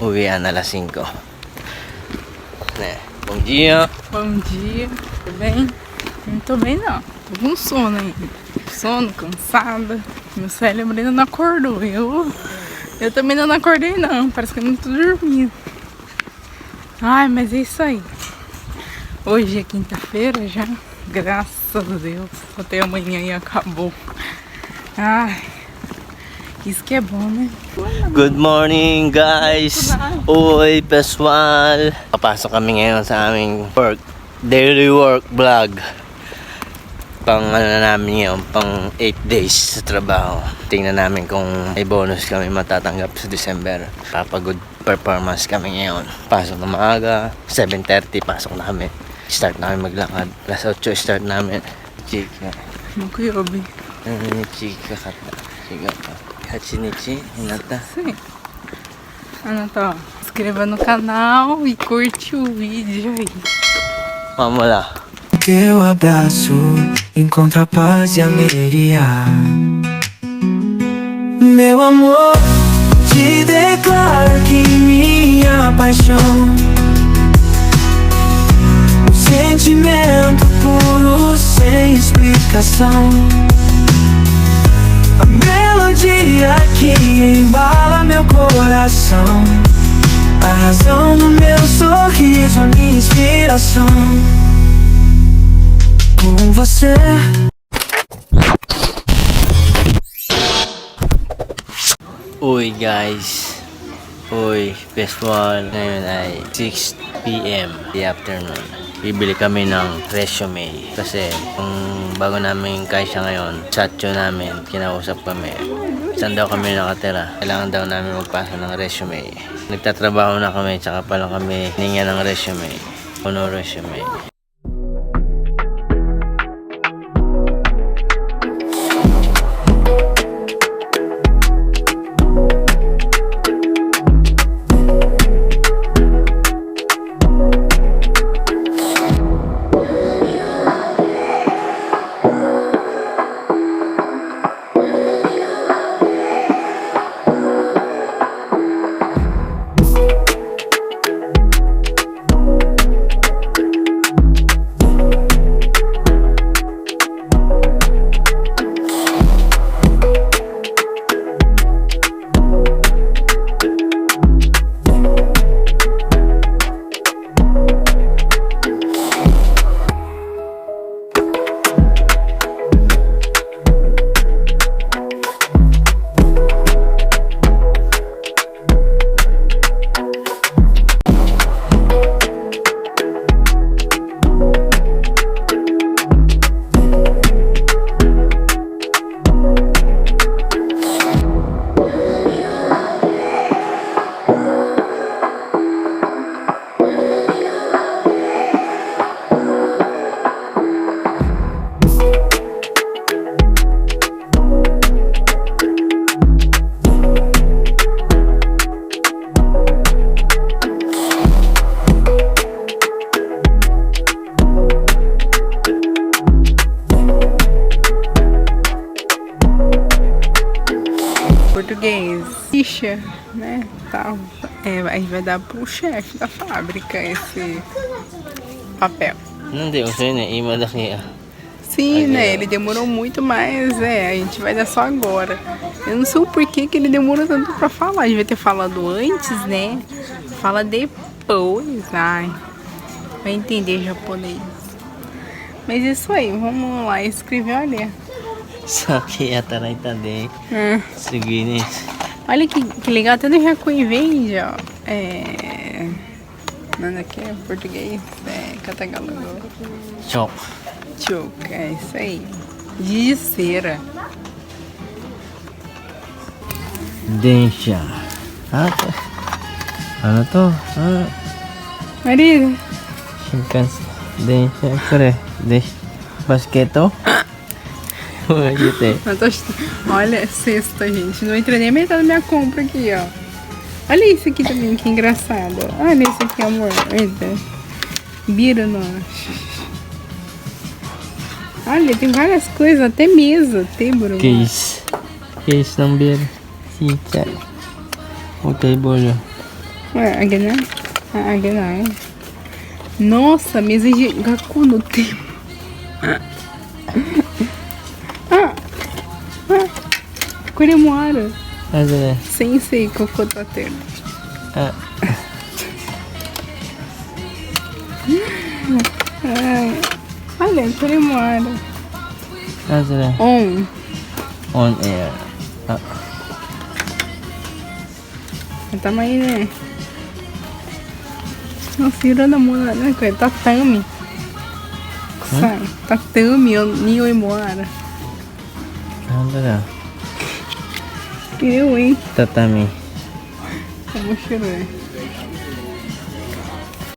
Uwian alas 5. Né? Bom dia. Bom dia, tudo bem? Não tô bem não, tô com sono ainda. Sono, cansada. Meu cérebro ainda não acordou. Eu também ainda não acordei não, parece que eu não tô dormindo. Ai, mas é isso aí. Hoje é quinta-feira já, graças a Deus. Até amanhã e acabou. Ai, isso que é bom, né? Good morning, guys. Oi, pessoal. Papasok kami ngayon sa aming daily work vlog. Pang namin yun, pang 8 days sa trabaho. Tingnan namin kung may bonus kami matatanggap sa December. Good performance kami ngayon. Pasok na maaga, 7:30 pasok na kami. Start namin maglakad. Alas 8 start namin. Chika. Mukuyobi. Chika kata. Chika pa. Hachinichi, hinata. Sim. Ano to? Inscreva no canal e curte o vídeo aí. Vamos lá. Teu abraço encontra paz e alegria. Meu amor, te declaro que minha paixão, um sentimento puro sem explicação. A melodia que embala meu coração, a razão do meu sorriso, a minha inspiração. Com você. Uy guys. Uy pessoal. Ngayon ay 6 PM the afternoon. Bibili kami ng resume. Kasi kung bago namin kaisa ngayon, chatcho namin, kinausap kami. Saan daw kami nakatira? Kailangan daw namin magpasa ng resume. Nagtatrabaho na kami, tsaka pa lang kami hininga ng resume. Puno resume. Português, ficha, né, tal. Aí vai dar pro chefe da fábrica esse papel. Hindi, usain na imadaki ah. Sim, né, ele demorou muito, mas a gente vai dar só agora. Eu não sei o porquê que ele demorou tanto pra falar, devia ter falado antes, né, fala depois, ai, vai entender japonês. Mas isso aí, vamos lá escrever, olha. Saki ataray tade. Sige. Olha que legal, até no Hakui vende, ó. Nada aqui é português, Katagalago. Chok. Chuk, é isso aí. De cera. Densha. Ano to? Maria. Shinkansen. Densha. Kore. Densha. Basketo? Olha, sexta, gente. Não entrei nem a metade da minha compra aqui, ó. Olha isso aqui também, que engraçado. Olha isso aqui, amor. Eita. Bira, não. Olha, tem várias coisas, até mesa, tebro. Case. Case ng beer. Sicha. O table. Ué, agana? Agana. Nossa, mesa de gaku no tempo. Kuremoara. Nasaan na? Sensei Kokotate. Ah, Ai. Olha, Kuremoara. nasaan na? On. On air. Ah, Tama yun eh. Nasira na muna na ko. Tatami. Kusai. Tatami o Niyoi Moara. ano na? Eu, hein? Tatami. Vamos chorar.